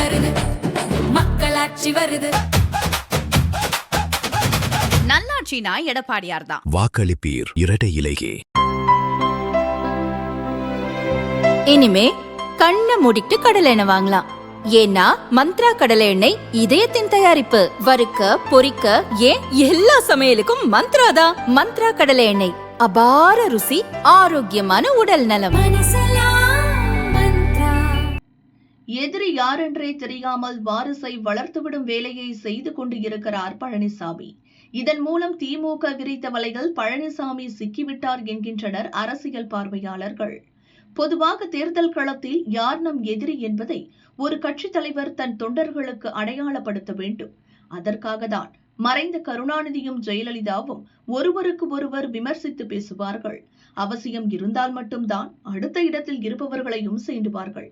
மருது மக்களாட்சி வருது. நல்லாட்சினா எடப்பாடியார் தான். வாக்களிப்பீர் இரட்டை இலையே. இனிமே கண்ணை மூடிட்டு கடலை எண்ணெய் வாங்கலாம். ஏன்னா மந்த்ரா கடலை எண்ணெய் இதயத்தின் தயாரிப்பு. வறுக்க பொரிக்க ஏன் எல்லா சமையலுக்கும் மந்த்ரா தான். மந்த்ரா கடலை எண்ணெய், அபார ருசி, ஆரோக்கியமான உடல் நலம். எதிரி யாரென்றே தெரியாமல் வாரிசை வளர்த்துவிடும் வேலையை செய்து கொண்டு இருக்கிறார் பழனிசாமி. இதன் மூலம் திமுக விரித்த வலைகள் பழனிசாமி சிக்கிவிட்டார் என்கின்றனர் அரசியல் பார்வையாளர்கள். பொதுவாக தேர்தல் களத்தில் யார் நம் எதிரி என்பதை ஒரு கட்சித் தலைவர் தன் தொண்டர்களுக்கு அடையாளப்படுத்த வேண்டும். அதற்காகத்தான் மறைந்த கருணாநிதியும் ஜெயலலிதாவும் ஒருவருக்கு ஒருவர் விமர்சித்து பேசுவார்கள். அவசியம் இருந்தால் மட்டும்தான் அடுத்த இடத்தில் இருப்பவர்களையும் சீண்டுவார்கள்.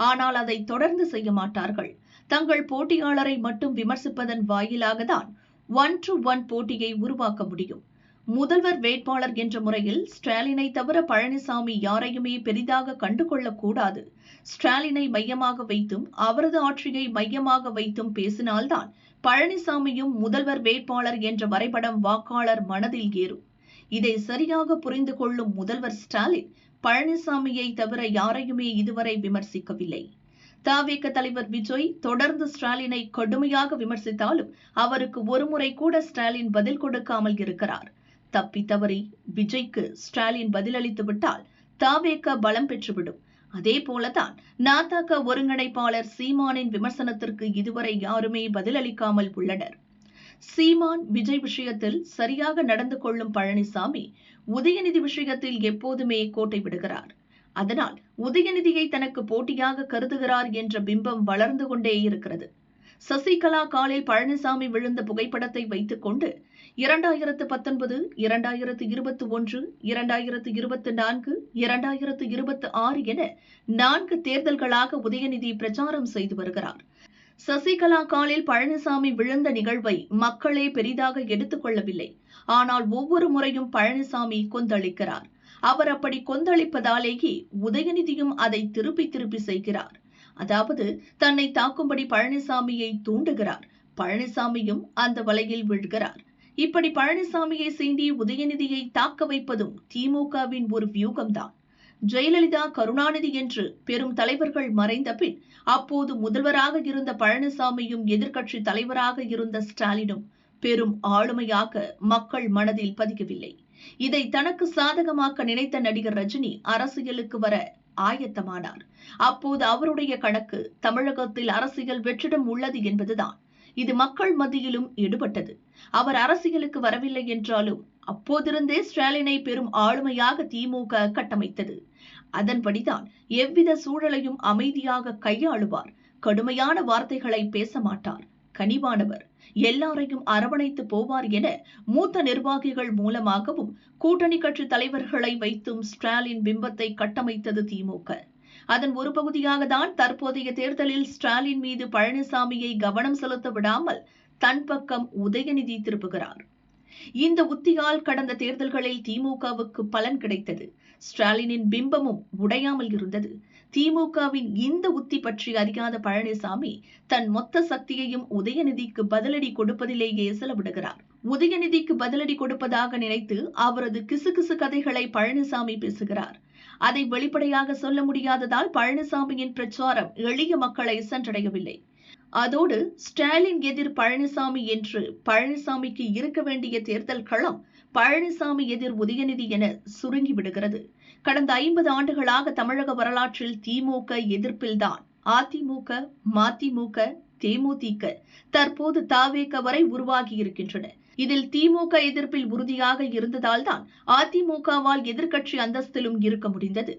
ஆனால் அதை தொடர்ந்து செய்ய மாட்டார்கள். தங்கள் போட்டியாளரை மட்டும் விமர்சிப்பதன் வாயிலாகத்தான் 1-to-1 போட்டியை உருவாக்க முடியும். முதல்வர் வேட்பாளர் என்ற முறையில் ஸ்டாலினை தவிர பழனிசாமி யாரையுமே பெரிதாக கண்டுகொள்ளக் கூடாது. ஸ்டாலினை மையமாக வைத்தும் அவரது ஆட்சியை மையமாக வைத்தும் பேசினால்தான் பழனிசாமியும் முதல்வர் வேட்பாளர் என்ற வரைபடம் வாக்காளர் மனதில் ஏறும். இதை சரியாக புரிந்து கொள்ளும் முதல்வர் ஸ்டாலின் பழனிசாமியை தவிர யாரையுமே இதுவரை விமர்சிக்கவில்லை. தவிக தலைவர் விஜய் தொடர்ந்து ஸ்டாலினை கடுமையாக விமர்சித்தாலும் அவருக்கு ஒருமுறை கூட ஸ்டாலின் பதில் கொடுக்காமல் இருக்கிறார். தப்பி தவறி விஜய்க்கு ஸ்டாலின் பதிலளித்து விட்டால் தவிக பலம் பெற்றுவிடும். அதே போலதான் நாதக ஒருங்கிணைப்பாளர் சீமானின் விமர்சனத்திற்கு இதுவரை யாருமே பதிலளிக்காமல் உள்ளனர். சீமான் விஜய் விஷயத்தில் சரியாக நடந்து கொள்ளும் பழனிசாமி உதயநிதி விஷயத்தில் எப்போதுமே கோட்டை விடுகிறார். அதனால் உதயநிதியை தனக்கு போட்டியாக கருதுகிறார் என்ற பிம்பம் வளர்ந்து கொண்டே இருக்கிறது. சசிகலா காலில் பழனிசாமி விழுந்த புகைப்படத்தை வைத்துக் கொண்டு 2019, 2021, 2024, 2026 என 4 தேர்தல்களாக உதயநிதி பிரச்சாரம் செய்து வருகிறார். சசிகலா காலில் பழனிசாமி விழுந்த நிகழ்வை மக்களே பெரிதாக எடுத்துக் கொள்ளவில்லை. ஆனால் ஒவ்வொரு முறையும் பழனிசாமி கொந்தளிக்கிறார். அவர் அப்படி கொந்தளிப்பதாலேயே உதயநிதியும் அதை திருப்பி திருப்பி செய்கிறார். அதாவது தன்னை தாக்கும்படி பழனிசாமியை தூண்டுகிறார். பழனிசாமியும் அந்த வலையில் விழுகிறார். இப்படி பழனிசாமியை சீண்டி உதயநிதியை தாக்க வைப்பதும் திமுகவின் ஒரு வியூகம்தான். ஜெயலலிதா, கருணாநிதி என்று பெரும் தலைவர்கள் மறைந்த பின் அப்போது முதல்வராக இருந்த பழனிசாமியும் எதிர்க்கட்சி தலைவராக இருந்த ஸ்டாலினும் பெரும் ஆளுமையாக மக்கள் மனதில் பதிக்கவில்லை. இதை தனக்கு சாதகமாக்க நினைத்த நடிகர் ரஜினி அரசியலுக்கு வர ஆயத்தமானார். அப்போது அவருடைய கணக்கு தமிழகத்தில் அரசியல் வெற்றிடம் உள்ளது என்பதுதான். இது மக்கள் மத்தியிலும் எடுபட்டது. அவர் அரசியலுக்கு வரவில்லை என்றாலும் அப்போதிருந்தே ஸ்டாலினை பெரும் ஆளுமையாக திமுக கட்டமைத்தது. அதன்படிதான் எவ்வித சூழலையும் அமைதியாக கையாளுவார். கடுமையான வார்த்தைகளை பேச மாட்டார். கனிவானவர், எல்லாரையும் அரவணைத்து போவார் என மூத்த நிர்வாகிகள் மூலமாகவும் கூட்டணி கட்சி தலைவர்களை வைத்தும் ஸ்டாலின் பிம்பத்தை கட்டமைத்தது திமுக. அதன் ஒரு பகுதியாக தான் தற்போதைய தேர்தலில் ஸ்டாலின் மீது பழனிசாமியை கவனம் செலுத்த விடாமல் தன் பக்கம் உதயநிதி திருப்புகிறார். இந்த உத்தியால் கடந்த தேர்தல்களில் திமுகவுக்கு பலன் கிடைத்தது. ஸ்டாலினின் பிம்பமும் உடையாமல் இருந்தது. திமுகவின் இந்த உத்தி பற்றி அறியாத பழனிசாமி தன் மொத்த சக்தியையும் உதயநிதிக்கு பதிலடி கொடுப்பதிலேயே செலவிடுகிறார். உதயநிதிக்கு பதிலடி கொடுப்பதாக நினைத்து அவரது கிசுகிசு கதைகளை பழனிசாமி பேசுகிறார். அதை வெளிப்படையாக சொல்ல முடியாததால் பழனிசாமியின் பிரச்சாரம் எளிய மக்களை சென்றடையவில்லை. அதோடு ஸ்டாலின் எதிர் பழனிசாமி என்று பழனிசாமிக்கு இருக்க வேண்டிய தேர்தல் களம் பழனிசாமி எதிர் உதயநிதி என சுருங்கிவிடுகிறது. கடந்த 50 ஆண்டுகளாக தமிழக வரலாற்றில் திமுக எதிர்ப்பில்தான் அதிமுக, மதிமுக, தேமுதிக, தற்போது தவிக வரை உருவாகியிருக்கின்றன. இதில் திமுக எதிர்ப்பில் உறுதியாக இருந்ததால்தான் அதிமுகவால் எதிர்க்கட்சி அந்தஸ்திலும் இருக்க முடிந்தது.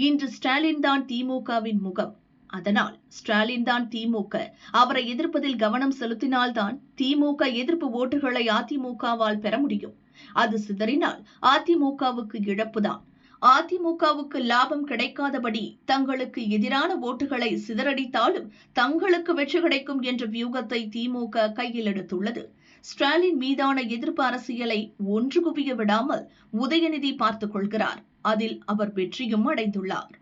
இன்று ஸ்டாலின் தான் திமுகவின் முகம். அதனால் ஸ்டாலின் தான் திமுக. அவரை எதிர்ப்பதில் கவனம் செலுத்தினால்தான் திமுக எதிர்ப்பு ஓட்டுகளை அதிமுகவால் பெற முடியும். அது சிதறினால் அதிமுகவுக்கு இழப்புதான். அதிமுகவுக்கு லாபம் கிடைக்காதபடி தங்களுக்கு எதிரான ஓட்டுகளை சிதறடித்தாலும் தங்களுக்கு வெற்றி கிடைக்கும் என்ற வியூகத்தை திமுக கையில் எடுத்துள்ளது. ஸ்டாலின் மீதான எதிர்ப்பு அரசியலை ஒன்று குவிய விடாமல் உதயநிதி பார்த்துக் கொள்கிறார். அதில் அவர் வெற்றியும் அடைந்துள்ளார்.